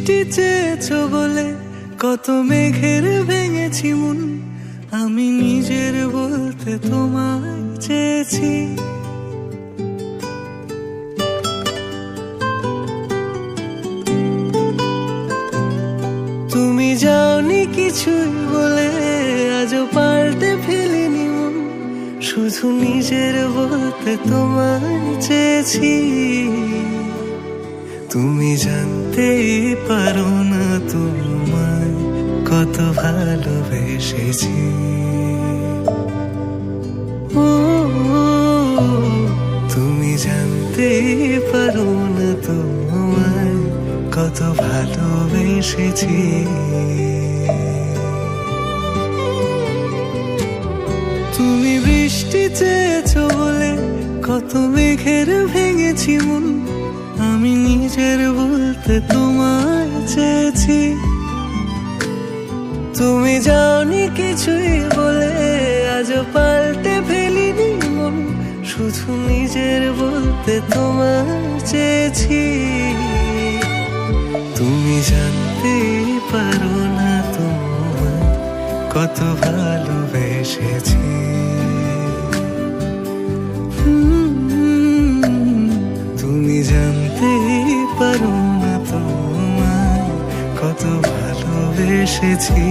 বৃষ্টি চেয়েছো বলে কত মেঘের ভেঙেছি মন, আমি নিজের বলতে তোমায় চেয়েছি। তুমি যাওনি কিছুই বলে আজও পাল্টে ফেলিনি মন, শুধু নিজের বলতে তোমায় চেয়েছি। তুমি জানতেই পারো না তোমায় কত ভালোবেসেছি। ও তুমি জানতেই পারো না তোমায় কত ভালোবেসেছি। তুমি বৃষ্টি চেয়েছো বলে কত মেঘের ভেঙেছি মন, আমি নিজের বলতে তোমায় চেয়েছি। তুমি যাওনি কিছুই বলে আজও পাল্টে ফেলিনি মন, শুধু নিজের বলতে তোমায় চেয়েছি। তুমি জানতেই পারো না তোমায় কত ভালোবেসেছি। তুমি জানতেই পারো না তোমায় কত ভালোবেসেছি।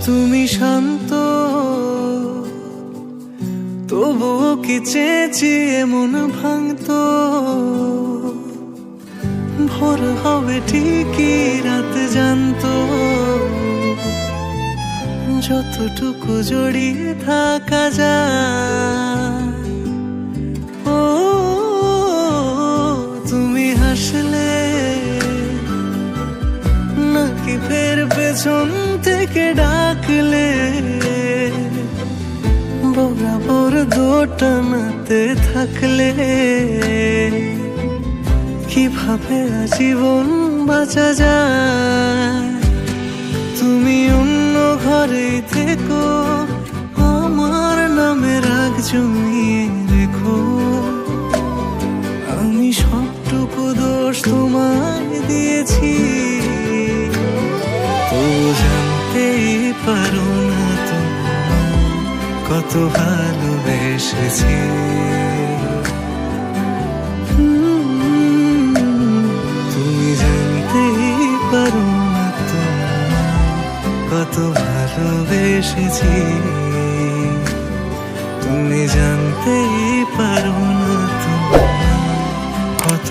তুমি শান্ত তবুও কি চেয়েছি এমন ভাঙতো, ভোর হবে ঠিকই রাত জানতো, যতটুকু জড়িয়ে থাকা যায়। ও তুমি হাসলে নাকি ফের পেছন থেকে ডাকলে, বরাবর দোটানাতে থাকলে কিভাবে আজীবন বাঁচা যায়। তুমি অন্য ঘরে থেকো, আমার নামে রাগ জমিয়ে রেখো, আমি সবটুকু দোষ তোমায় দিয়েছি। তো জানতেই পারো না তোমায় কত ভালোবেসেছি। তুমি জানতেই পারো না তোমায় কত ভালোবেসেছি। তুমি জানতেই পারো না তোমায় কত